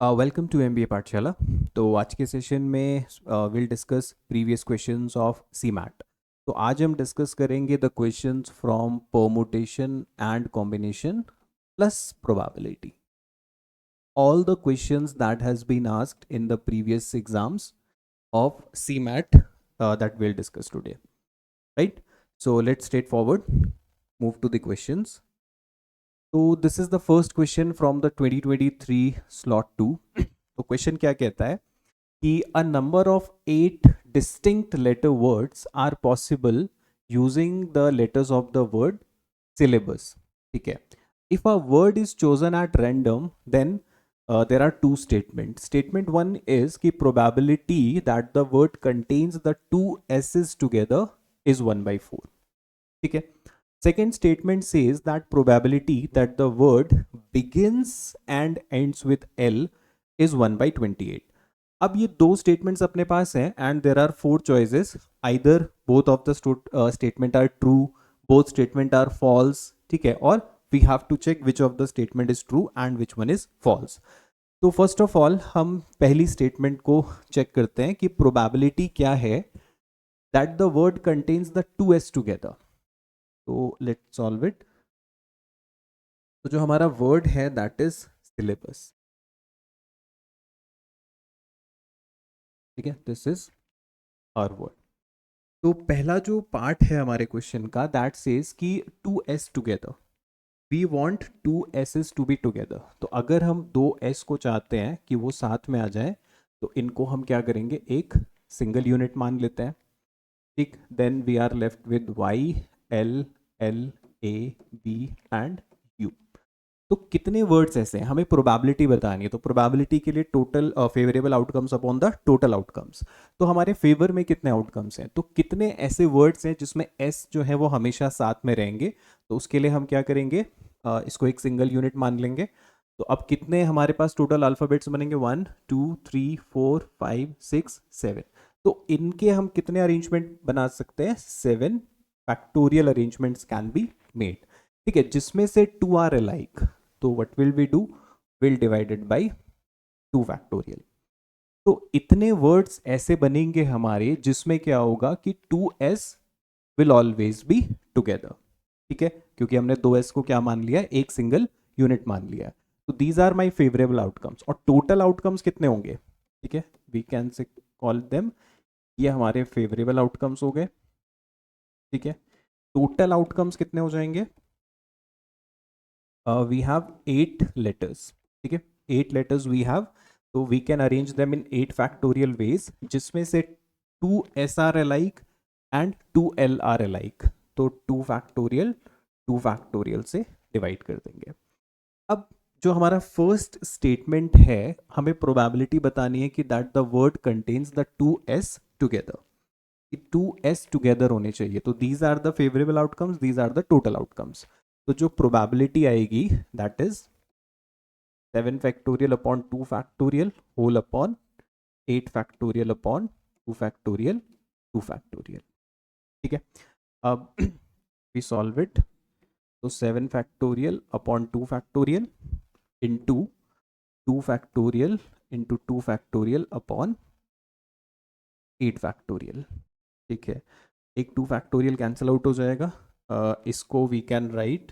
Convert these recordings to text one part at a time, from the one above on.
Welcome to MBA पाठशाला। तो आज के सेशन में will discuss previous questions of CMAT. तो आज हम डिस्कस करेंगे the questions from permutation and combination plus probability. All the questions that has been asked in the previous exams of CMAT that we'll discuss today, right? So let's straight forward move to the questions. So this is the first question from the 2023 slot 2. तो question क्या कहता है कि a number of 8 distinct letter words are possible using the letters of the word syllabus. ठीक है. If a word is chosen at random, then there are two statements. Statement one is कि probability that the word contains the two s's together is 1/4. ठीक है. Second statement says that probability that the word begins and ends with L is 1/28. अब ये दो statements अपने पास हैं and there are four choices. Either both of the statement are true, both statement are false. ठीक है. और we have to check which of the statement is true and which one is false. तो first of all हम पहली statement को check करते हैं कि प्रोबेबिलिटी क्या है that the word contains the two S together. तो लेट्स सॉल्व इट. तो जो हमारा वर्ड है दैट इज सिलेबस. ठीक है. This is our word. तो पहला जो पार्ट है हमारे क्वेश्चन का दैट सेज कि two S together. We want two S's to be together. तो अगर हम दो एस को चाहते हैं कि वो साथ में आ जाए तो इनको हम क्या करेंगे, एक सिंगल यूनिट मान लेते हैं. ठीक. Then we are left with Y, L, L, A, B and U. तो कितने वर्ड्स ऐसे हैं, हमें प्रोबेबिलिटी बतानी है. तो प्रोबेबिलिटी के लिए total favourable outcomes upon the total outcomes. तो हमारे फेवर में कितने आउटकम्स हैं, तो कितने ऐसे वर्ड्स हैं जिसमें एस जो है वो हमेशा साथ में रहेंगे. तो उसके लिए हम क्या करेंगे, इसको एक सिंगल यूनिट मान लेंगे. तो अब कितने हमारे पास टोटल अल्फ़ाबेट्स बनेंगे, 1 2 3 4 5 6 7. तो इनके हम कितने अरेंजमेंट बना सकते हैं, 7 factorial arrangements can be made. ठीक है. जिसमें से 2 आर अलाइक. तो what will we do, will divided by 2 factorial. तो इतने वर्ड्स ऐसे बनेंगे हमारे जिसमें क्या होगा कि 2s will always be together. ठीक है. क्योंकि हमने 2s को क्या मान लिया, एक सिंगल यूनिट मान लिया. तो these are my favourable outcomes. और टोटल आउटकम्स कितने होंगे, ठीक है, we can say call them, ये हमारे फेवरेबल आउटकम्स हो गए. ठीक है. टोटल आउटकम्स कितने हो जाएंगे, वी हैव 8 लेटर्स. ठीक है. 8 लेटर्स वी हैव. तो we can arrange them in 8 factorial ways जिसमें से 2 S are alike and 2 L are alike. तो 2 फैक्टोरियल से डिवाइड कर देंगे. अब जो हमारा फर्स्ट स्टेटमेंट है, हमें प्रोबेबिलिटी बतानी है कि that the word contains the 2s together. 2s together होने चाहिए. तो these are the favourable outcomes, these are the total outcomes. तो जो प्रोबेबिलिटी आएगी that is 7 factorial upon 2 factorial whole upon 8 factorial upon 2 factorial 2 factorial. ठीक है. अब we solve it. तो 7 factorial upon 2 factorial into 2 factorial into 2 factorial upon 8 factorial. ठीक है. एक 2 फैक्टोरियल कैंसिल आउट हो जाएगा. इसको we can write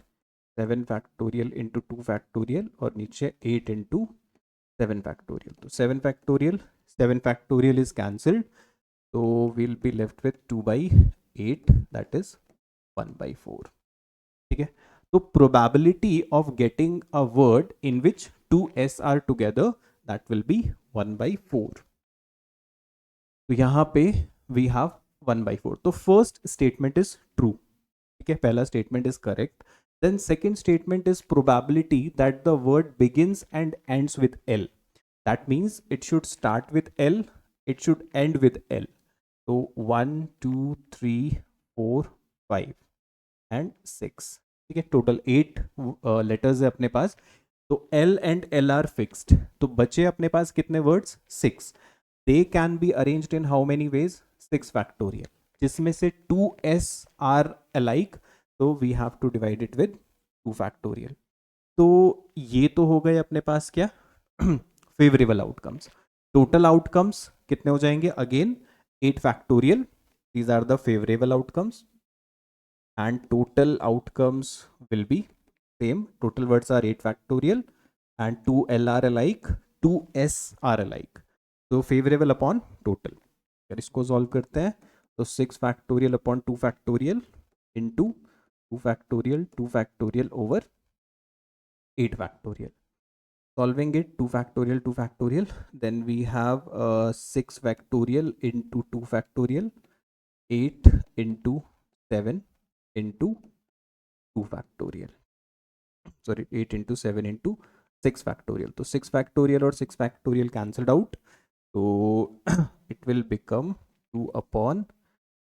7 factorial into 2 factorial और नीचे 8 इंटू 7 फैक्टोरियल. तो 7 फैक्टोरियल इज कैंसल्ड. तो will be left with 2/8 that is 1/4. ठीक है. तो probability of getting a word in which 2s are together that will be 1/4. तो यहां पे वी हैव 1/4. तो फर्स्ट स्टेटमेंट इज ट्रू. ठीक है. पहला statement is correct. Then second statement is probability that the word begins and ends with L. That means it should start with L, it should end with L. So 1 2 3 4 5 and 6. ठीक है. Total 8 letters है अपने पास. तो L and L are fixed. तो बचे अपने पास कितने words, 6. They can be arranged in how many ways, 6 factorial. जिसमें से 2s are alike. तो we have to divide it with 2 factorial. तो ये तो हो गए अपने पास क्या, फेवरेबल आउटकम्स. टोटल आउटकम्स कितने हो जाएंगे? Again 8 factorial, these are the favourable outcomes, and total outcomes will be same. Total words are 8 factorial and 2L are alike, 2S are alike. So favorable upon total. अगर इसको solve करते हैं तो 6 factorial upon 2 factorial into 2 factorial over 8 factorial. Solving it 2 factorial, then we have 6 factorial into 2 factorial, 8 into 7 into 2 factorial. Sorry, 8 into 7 into 6 factorial. So 6 factorial or 6 factorial cancelled out. So it will become 2 upon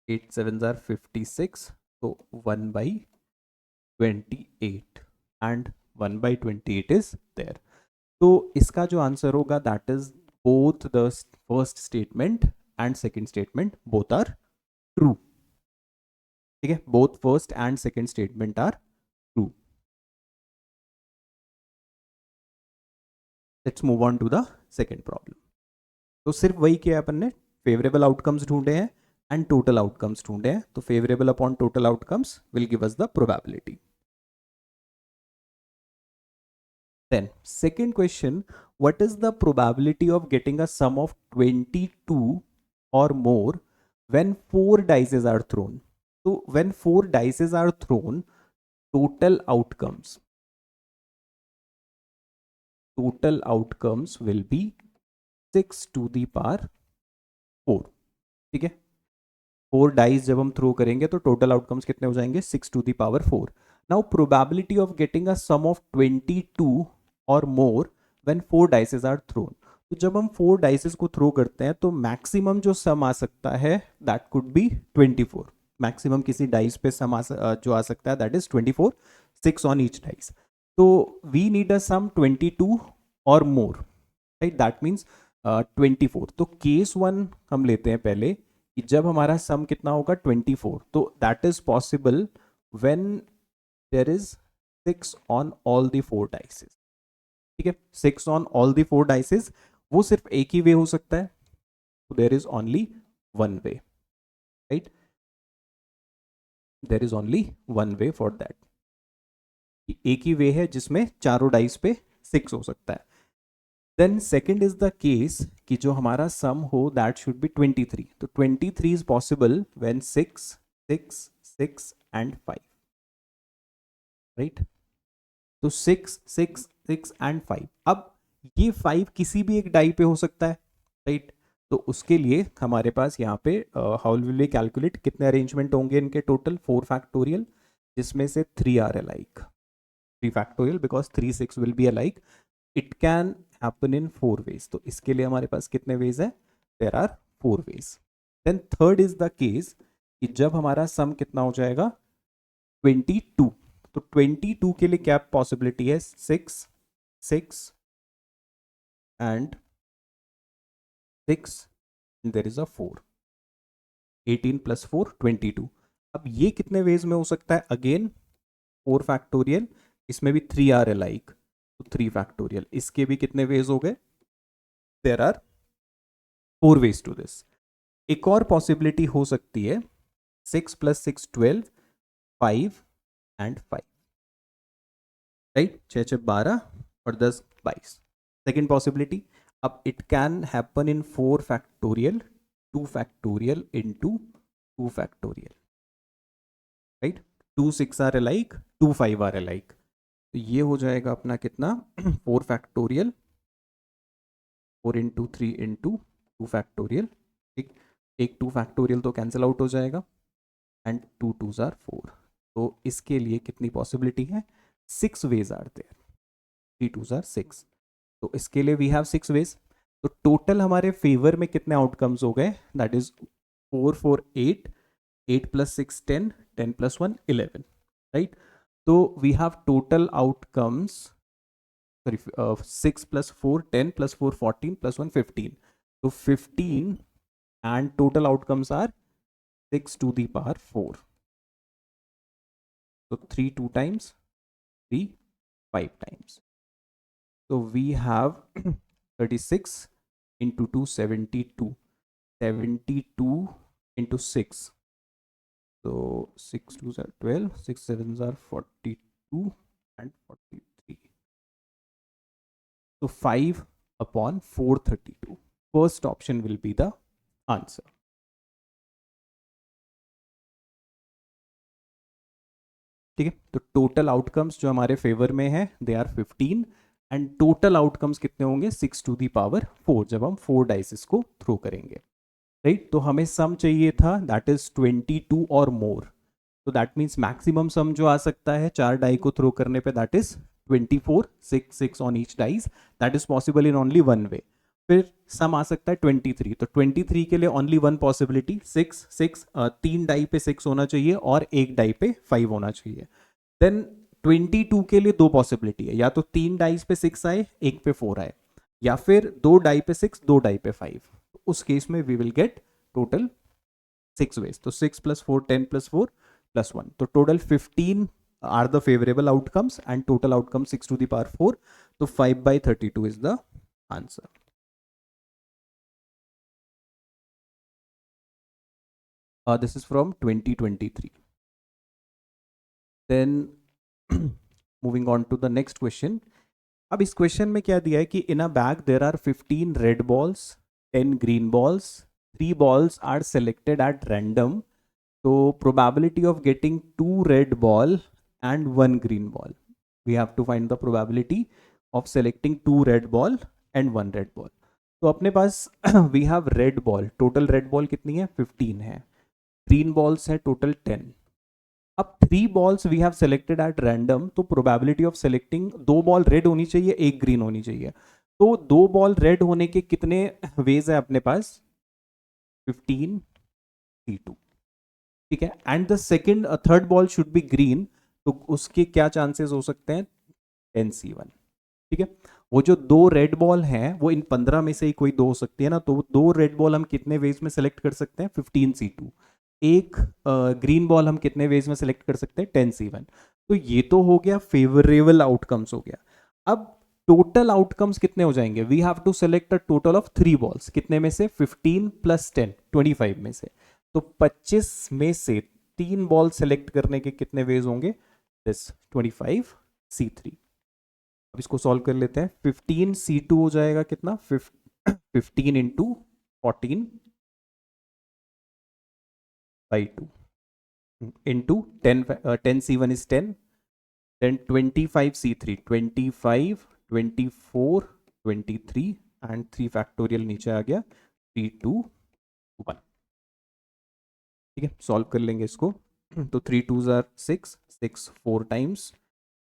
8 sevens are 56. So 1 by 28 and 1 by 28 is there. तो इसका जो answer होगा that is both the first statement and second statement both are true. ठीक है, both first and second statement are true. Let's move on to the second problem. तो सिर्फ वही किया अपन ने, फेवरेबल आउटकम्स ढूंढे हैं एंड टोटल आउटकम्स ढूंढे हैं. तो favourable upon total outcomes will give us the probability. Then second question, what is the probability of getting a sum of 22 or more when 4 dices are thrown? So when 4 dices are thrown, total outcomes will be 6 to the power 4. ठीक है, 4 dice जब हम throw करेंगे तो total outcomes कितने हो जाएंगे? 6 to the power 4. Now probability of getting a sum of 22 or more when 4 dices are thrown. तो जब हम 4 डाइसेस को थ्रो करते हैं तो मैक्सिमम जो सम आ सकता है दैट कुड बी 24. मैक्सिमम किसी डाइस पे सम जो आ सकता है that is 24, 6 on each dice. तो we need a some 22 or more, right? That means 24. तो केस 1 हम लेते हैं पहले कि जब हमारा सम कितना होगा 24. तो that is possible when there is 6 on all the 4 dices. ठीक है, 6 ऑन ऑल द 4 डाइसेस, वो सिर्फ एक ही वे हो सकता है. There is only one way, right? There is only one way for that. एक ही वे है जिसमें चारों डाइस पे 6 हो सकता है. Then second is the case कि जो हमारा सम हो दैट शुड बी 23. तो 23 is possible when 6, 6, 6 and 5, right? तो 6, 6, 6 एंड 5. अब ये 5 किसी भी एक डाई पे हो सकता है, राइट? तो उसके लिए हमारे पास यहाँ पे हाउ विल वी कैलकुलेट, कितने अरेंजमेंट होंगे इनके टोटल? 4 फैक्टोरियल, जिसमें से 3 are alike. 3 factorial because 3, 6 will be alike. It can happen in 4 ways. तो इसके लिए हमारे पास कितने वेज है? There are 4 ways. Then third is the case कि जब हमारा सम कितना हो जाएगा 22. तो 22 के लिए क्या पॉसिबिलिटी है? 6, 6 and 6, there is a 4. 18 plus 4 22. अब ये कितने वेज में हो सकता है? अगेन 4 फैक्टोरियल, इसमें भी 3 आर अलाइक, तो 3 फैक्टोरियल. इसके भी कितने वेज हो गए? There are 4 ways to this. एक और पॉसिबिलिटी हो सकती है 6 प्लस 6 12, 5 एंड 5, राइट? 6 6 12 और 10 22. Second possibility. अब it can happen in 4 factorial, 2 factorial into 2 factorial, right? 2 6 are alike, 2 5 are alike. तो ये हो जाएगा अपना कितना? 4 फैक्टोरियल, 4 इंटू 3 इंटू 2 फैक्टोरियल. ठीक, एक 2 फैक्टोरियल तो कैंसिल आउट हो जाएगा एंड 2 2s आर 4. तो इसके लिए कितनी पॉसिबिलिटी है? 6 ways are there. 3 2s are 6. तो इसके लिए वी हैव 6 वेज. तो टोटल हमारे फेवर में कितने आउटकम्स हो गए? That is 4 4 8, 8 plus 6 10, 10 plus 1 11, right? तो we have total outcomes, sorry, 6 plus 4 10 plus 4 14 plus 1 15. So 15 and total outcomes are 6 to the power 4. So 3 2 times, 3 5 times. So we have 36 into 2 72, 72 into 6, so 6 2s are 12, 6 7s are 42 and 43, so 5 upon 432. First option will be the answer. ठीक है, तो total outcomes जो हमारे favour में है they are 15 and total outcomes कितने होंगे 6 to the power 4 जब हम 4 डाइसेस को थ्रो करेंगे, राइट। तो हमें सम चाहिए था दैट इज 22 और मोर, तो दैट मीन्स मैक्सिमम सम जो आ सकता है 4 डाई को थ्रो करने पे that is 24, 6 6 on each dice, that is possible in only one वे। फिर सम आ सकता है 23, तो 23 के लिए ओनली वन पॉसिबिलिटी 6 6, 3 डाई पे 6 होना चाहिए और एक डाई पे 5 होना चाहिए। देन 22 के लिए दो पॉसिबिलिटी है, या तो 3 डाइस पे 6 आए एक पे 4 आए, या फिर 2 डाई पे 6 2 डाई पे 5, उस केस में we will get total 6 ways, तो 6 + 4 10 + 4 + 1, तो total 15 are the favorable outcomes and total outcome 6 to the power 4, so 5/32 is the answer. This is from 2023. Then moving on to the next question. अब इस question में क्या दिया है कि in a bag there are 15 red balls, 10 green balls, 3 balls are selected at random, so probability of getting 2 red ball and 1 green ball, we have to find the probability of selecting 2 red ball and 1 red ball. तो अपने पास we have red ball, total red ball कितनी है 15 है, green balls है total 10, अब 3 balls we have selected at random, तो probability of selecting 2 ball red होनी चाहिए एक ग्रीन होनी चाहिए, तो 2 बॉल रेड होने के कितने वेज है अपने पास 15c2, ठीक है, and the second third ball should be green, तो उसके क्या चांसेस हो सकते हैं 10c1, ठीक है। वो जो 2 रेड बॉल हैं वो इन 15 में से ही कोई 2 हो सकती है ना, तो 2 रेड बॉल हम कितने वेज में सेलेक्ट कर सकते हैं 15c2, एक ग्रीन बॉल हम कितने वेज में सेलेक्ट कर सकते हैं 10c1, तो ये तो हो गया फेवरेबल आउटकम्स हो गया। अब टोटल आउटकम्स कितने हो जाएंगे, we have to select a total of 3 balls, कितने में से 15 + 10 25 में से, तो 25 में से 3 बॉल सेलेक्ट करने के कितने वेज होंगे दिस 25c3। अब इसको सॉल्व कर लेते हैं, 15c2 हो जाएगा कितना 15 into 14/2 into 10, 10c1 is 10, then 25c3 25 24 23 and 3 factorial नीचे आ गया 3 2 1, ठीक है, सॉल्व कर लेंगे इसको, तो 3 2s are 6 6 4 times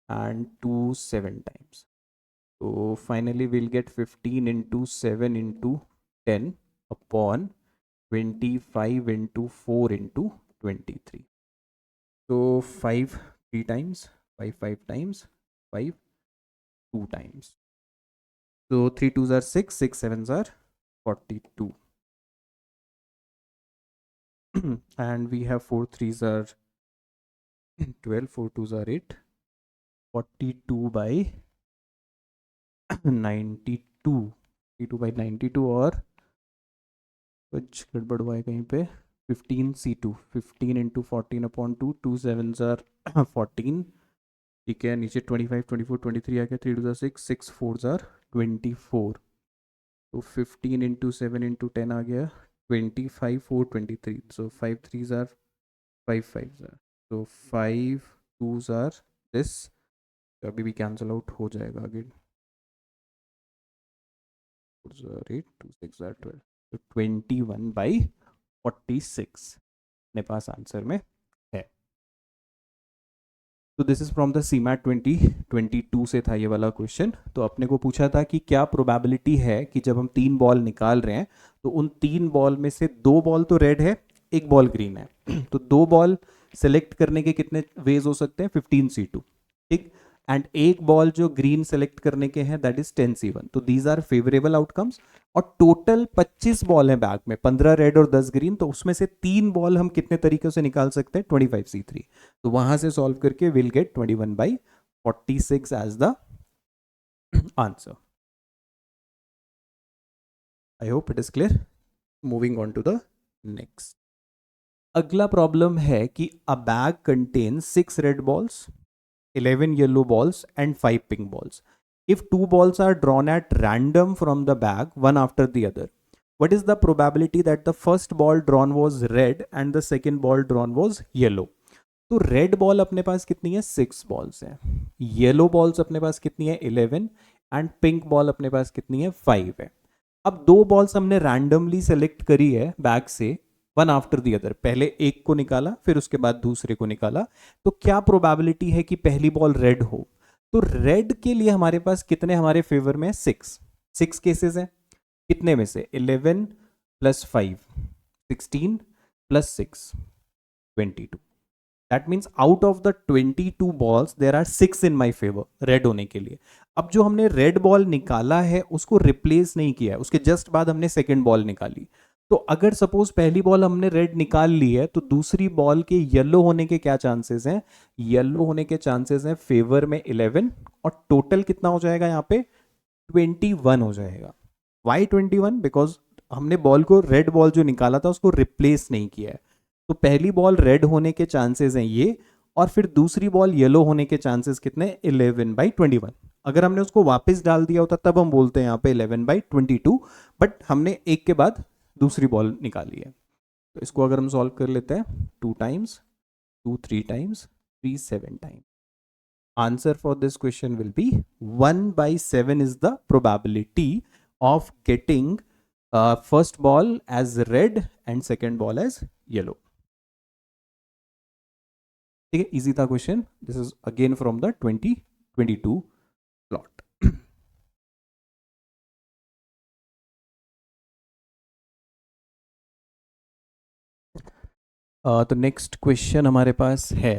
and 2 7 times, so finally we'll get 15 into 7 into 10 upon 25 into 4 into 23, so 5 3 times, 5 5 times, 5 2 times, so 3 2s are 6 6 7s are 42 and we have 4 3s are 12, 4 2s are 8, 42 by 92, 42 by 92, और कुछ गड़बड़ हुआ है कहीं पे 15c2 15 into 14/2, 2 7s are 14, ठीक है, नीचे 25 24 23 आ गया, 3 2s are 6 6 4s are 24, तो 15 इंटू 7 इंटू 10 आ गया 25 4 23, so 5 3s are 5 5s are, so 5 2s are this, अभी भी कैंसिल आउट हो जाएगा आगे, 4 8 2 6 are 12, तो 21/46 अपने पास आंसर में है। तो this is from the CMAT 2022 से था ये वाला क्वेश्चन, तो अपने को पूछा था कि क्या प्रोबेबिलिटी है कि जब हम 3 बॉल निकाल रहे हैं तो उन 3 बॉल में से 2 बॉल तो रेड है एक बॉल ग्रीन है, तो 2 बॉल सेलेक्ट करने के कितने वेज हो सकते हैं 15c2, ठीक, एंड एक बॉल जो ग्रीन सेलेक्ट करने के हैं दैट इज 10c1, तो दीज आर फेवरेबल आउटकम्स, और टोटल 25 बॉल है बैग में, 15 रेड और 10 ग्रीन, तो उसमें से 3 बॉल हम कितने तरीके से निकाल सकते हैं 25c3, तो वहां से सॉल्व करके will get 21/46 as the answer. I hope it is clear. Moving on to the next. अगला प्रॉब्लम है कि a bag contains 6 red balls, 11 yellow balls and 5 pink balls. If 2 balls are drawn at random from the bag, one after the other, what is the probability that the first ball drawn was red and the second ball drawn was yellow? तो red ball अपने पास कितनी है? 6 balls हैं. Yellow balls अपने पास कितनी है? 11. And pink ball अपने पास कितनी है? 5 है. अब दो बॉल्स हमने रैंडमली सेलेक्ट करी है बैग से, वन आफ्टर दी अदर. पहले एक को निकाला, फिर उसके बाद दूसरे को निकाला. तो क्या प्रोबेबिलिटी है कि पहली बॉल रेड हो? तो रेड के लिए हमारे पास कितने हमारे फेवर में? 6 केसेस हैं. कितने में से? 11 plus 5 16 plus 6 22. That means out of the 22 balls there are 6 in my favour red होने के लिए. अब जो हमने रेड बॉल निकाला है उसको रिप्लेस नहीं किया है, उसके जस्ट बाद हमने सेकेंड बॉल निकाली. तो अगर सपोज पहली बॉल हमने रेड निकाल ली है तो दूसरी बॉल के येलो होने के क्या चांसेस हैं? येलो होने के चांसेस हैं फेवर में 11, और टोटल कितना हो जाएगा यहाँ पे? 21 हो जाएगा. वाई 21? बिकॉज हमने बॉल को, रेड बॉल जो निकाला था उसको रिप्लेस नहीं किया है. तो पहली बॉल रेड होने के चांसेस हैं ये, और फिर दूसरी बॉल येलो होने के चांसेस कितने? 11/21. अगर हमने उसको वापस डाल दिया होता तब हम बोलते हैं यहाँ पे 11/22, बट हमने एक के बाद दूसरी बॉल निकाली है. तो इसको अगर हम सॉल्व कर लेते हैं, 2 times 2 3 times 3 7 times. Answer for this question will be 1/7 is the probability of getting first ball as red and second ball as yellow. ठीक है, इजी था question. This is again from the 2022 plot. तो next question हमारे पास है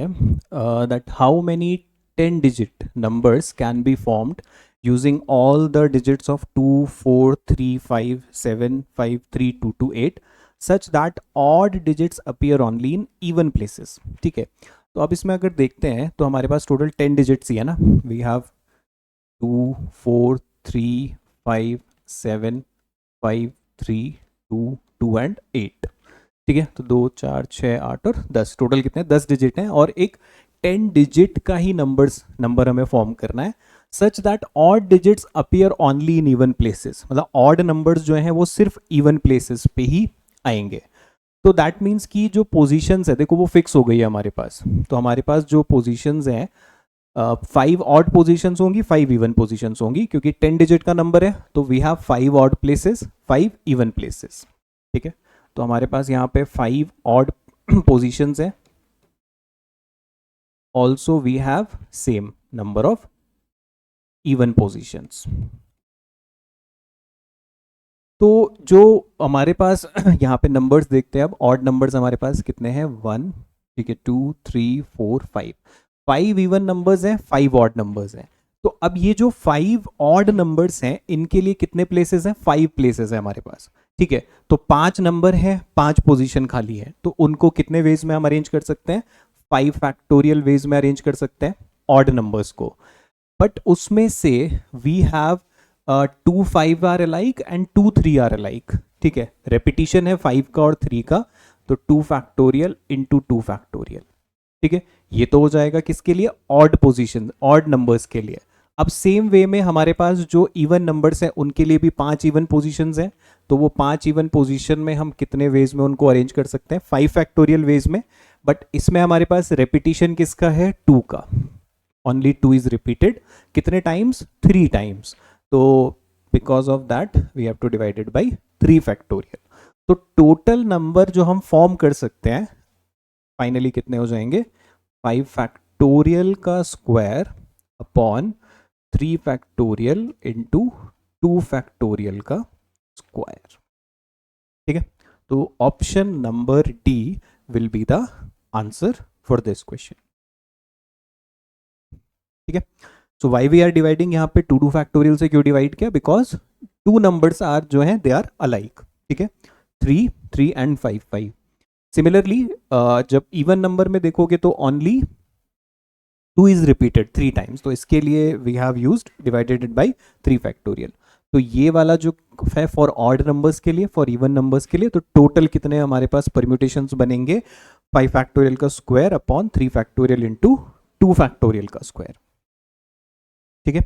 that how many 10 digit numbers can be formed using all the digits of 2 4 3 5 7 5 3 2 2 8 such that odd digits appear only in even places. ठीक है, तो अब इसमें अगर देखते हैं तो हमारे पास टोटल 10 डिजिट्स ही है ना. We have 2 4 3 5 7 5 3 2 2 and 8. ठीक है, तो 2 4 6 8 और 10, टोटल कितने? 10 डिजिट हैं, और एक 10 डिजिट का ही नंबर हमें फॉर्म करना है such that odd digits appear only in even places. मतलब ऑड नंबर्स जो हैं वो सिर्फ इवन प्लेसेस पे ही आएंगे. तो दैट मीन्स कि जो पोजीशंस है, देखो वो फिक्स हो गई है हमारे पास. तो हमारे पास जो पोजीशंस हैं, 5 ऑड पोजीशंस होंगी, 5 इवन पोजीशंस होंगी, क्योंकि 10 डिजिट का नंबर है. तो we have 5 odd places, 5 even places. ठीक है, तो हमारे पास यहाँ पे 5 ऑड पोजीशंस है. Also we have same number of even positions. तो जो हमारे पास यहाँ पे नंबर्स देखते हैं, अब ऑड नंबर्स हमारे पास कितने हैं? 1, ठीक है, 2 3 4 5. 5 इवन नंबर्स हैं, 5 ऑड नंबर्स हैं. तो अब ये जो 5 ऑड नंबर्स हैं इनके लिए कितने प्लेसेस हैं? 5 प्लेसेस है हमारे पास. ठीक है, तो 5 नंबर है, 5 पोजीशन खाली है. तो उनको कितने वेज में हम अरेंज कर सकते हैं? 5 फैक्टोरियल वेज में अरेंज कर सकते हैं ऑड नंबर्स को. बट उसमें से we have 2 5 are alike and 2 3 are alike. ठीक है, रेपिटिशन है 5 का और 3 का, तो 2 फैक्टोरियल इंटू 2 फैक्टोरियल. ठीक है, ये तो हो जाएगा किसके लिए? ऑड पोजीशन, ऑड नंबर्स के लिए. अब सेम वे में हमारे पास जो इवन नंबर्स हैं उनके लिए भी 5 इवन पोजीशंस हैं. तो वो 5 इवन पोजीशन में हम कितने वेज में उनको अरेंज कर सकते हैं? 5 फैक्टोरियल वेज में. बट इसमें हमारे पास रेपिटिशन किसका है? 2 का. Only 2 is repeated. कितने टाइम्स? 3 टाइम्स. तो because of that we have to divide it by 3 factorial. तो टोटल नंबर जो हम फॉर्म कर सकते हैं फाइनली कितने हो जाएंगे? 5 फैक्टोरियल का square upon 3 factorial into 2 factorial का स्क्वायर. ठीक है, तो option number D will be the answer for this question. ठीक है, सो वाई वी आर डिवाइडिंग यहाँ पे 2 फैक्टोरियल से क्यों डिवाइड किया? बिकॉज 2 नंबर्स आर जो हैं दे आर अलाइक. ठीक है, 3 3 एंड 5 5. सिमिलरली जब इवन नंबर में देखोगे तो ओनली 2 इज रिपीटेड 3 टाइम्स. तो इसके लिए we have used divided it by 3 factorial. तो ये वाला जो है फॉर ऑड नंबर्स के लिए, फॉर इवन नंबर्स के लिए, तो टोटल कितने हमारे पास परम्यूटेशंस बनेंगे, 5 फैक्टोरियल का square upon 3 factorial into 2 factorial का स्क्वायर। ठीक है,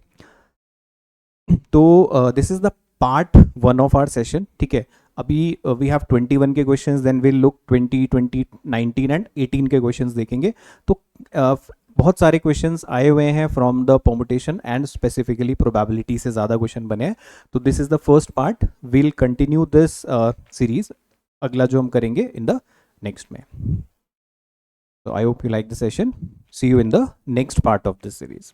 तो this is the part 1 of our session. ठीक है, अभी वी हैव 21 के questions, then will look 20, 20, 19 and 18 के क्वेश्चंस देखेंगे। तो बहुत सारे क्वेश्चंस आए हुए हैं from the permutation and specifically probability से ज़्यादा क्वेश्चन बने हैं। तो this is the first part, will continue this series, अगला जो हम करेंगे इन द नेक्स्ट में। So I hope you like the session. See you in the next part of this series.